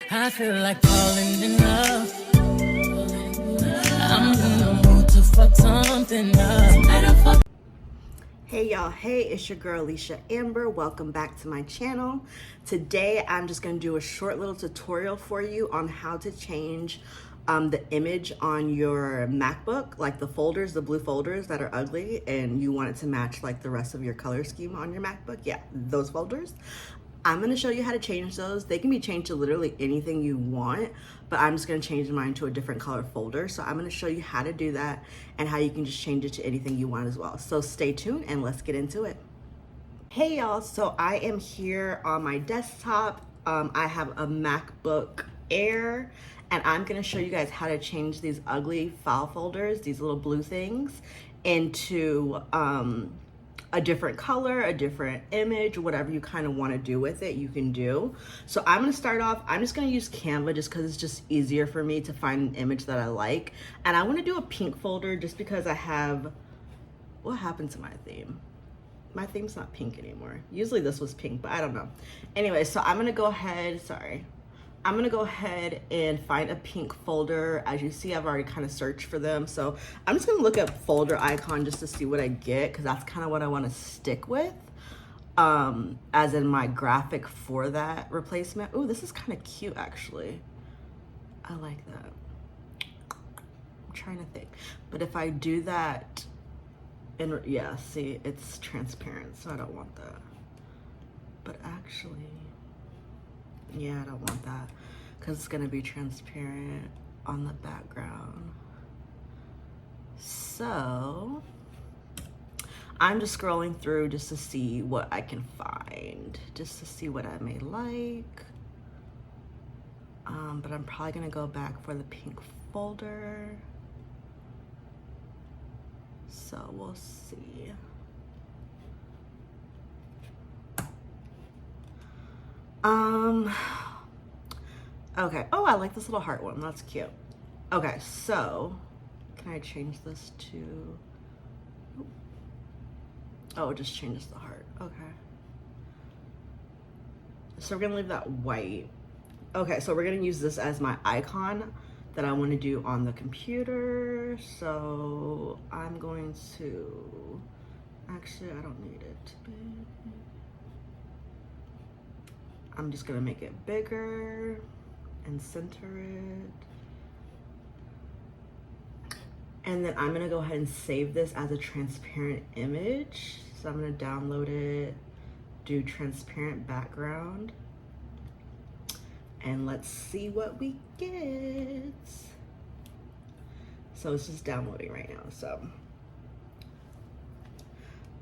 I feel like falling in love. I'm in the mood to fuck something up. Hey y'all, hey, it's your girl Alicia Amber. Welcome back to my channel. Today I'm just going to do a short little tutorial for you on how to change the image on your MacBook, like the folders, the blue folders that are ugly and you want it to match like the rest of your color scheme on your MacBook. Yeah, those folders. I'm going to show you how to change those. They can be changed to literally anything you want, but I'm just going to change mine to a different color folder. So I'm going to show you how to do that and how you can just change it to anything you want as well. So stay tuned and let's get into it. Hey y'all, so I am here on my desktop. I have a MacBook Air and I'm going to show you guys how to change these ugly file folders, these little blue things, into a different color, a different image, whatever you kind of want to do with it, you can do. So I'm going to start off, I'm just going to use Canva just because it's just easier for me to find an image that I like. And I want to do a pink folder just because I have, what happened to my theme? My theme's not pink anymore. Usually this was pink, but I don't know. Anyway, so I'm going to go ahead, I'm gonna go ahead and find a pink folder. As you see, I've already kind of searched for them. So I'm just gonna look at folder icon just to see what I get, because that's kind of what I wanna stick with, as in my graphic for that replacement. Oh, this is kind of cute actually. I like that. I'm trying to think. But if I do that, and yeah, see, it's transparent, so I don't want that. But actually, yeah, I don't want that because it's gonna be transparent on the background. So I'm just scrolling through just to see what I can find, just to see what I may like. But I'm probably gonna go back for the pink folder. So we'll see. Okay. Oh, I like this little heart one. That's cute. Okay, so can I change this to, oh, it just changes the heart. Okay. So we're gonna leave that white. Okay, so we're gonna use this as my icon that I want to do on the computer. So I'm going to, actually, I don't need it to be. I'm just gonna make it bigger and center it. And then I'm gonna go ahead and save this as a transparent image. So I'm gonna download it, do transparent background, and let's see what we get. So it's just downloading right now, so.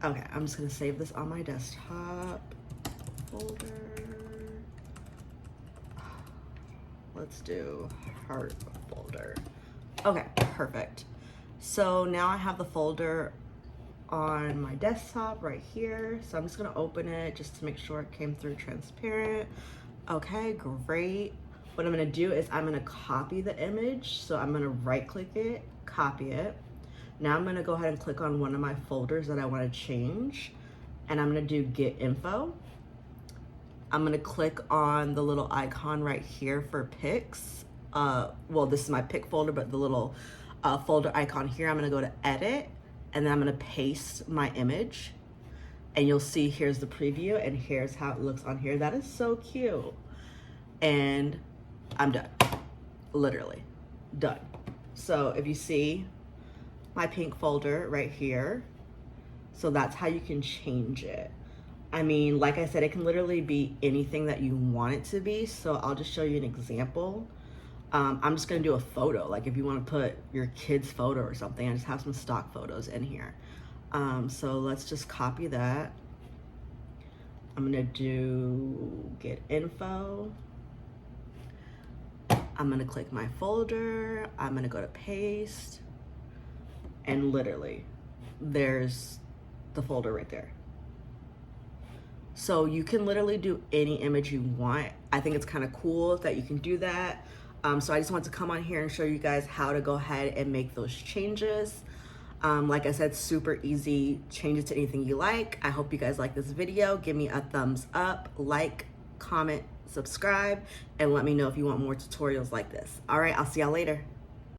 Okay, I'm just gonna save this on my desktop folder. Let's do heart folder. Okay, perfect. So now I have the folder on my desktop right here. So I'm just gonna open it just to make sure it came through transparent. Okay, great. What I'm gonna do is I'm gonna copy the image. So I'm gonna right click it, copy it. Now I'm gonna go ahead and click on one of my folders that I wanna change. And I'm gonna do get info. I'm gonna click on the little icon right here for pics. Well, this is my pic folder, but the little folder icon here, I'm gonna go to edit, and then I'm gonna paste my image. And you'll see here's the preview, and here's how it looks on here. That is so cute. And I'm done, literally done. So if you see my pink folder right here, so that's how you can change it. I mean, like I said, it can literally be anything that you want it to be. So I'll just show you an example. I'm just gonna do a photo. Like if you wanna put your kid's photo or something, I just have some stock photos in here. So let's just copy that. I'm gonna do get info. I'm gonna click my folder. I'm gonna go to paste. And literally, there's the folder right there. So you can literally do any image you want. I think it's kind of cool that you can do that. So I just want to come on here and show you guys how to go ahead and make those changes. Like I said, super easy. Change it to anything you like. I hope you guys like this video. Give me a thumbs up, like, comment, subscribe, and let me know if you want more tutorials like this. All right, I'll see y'all later.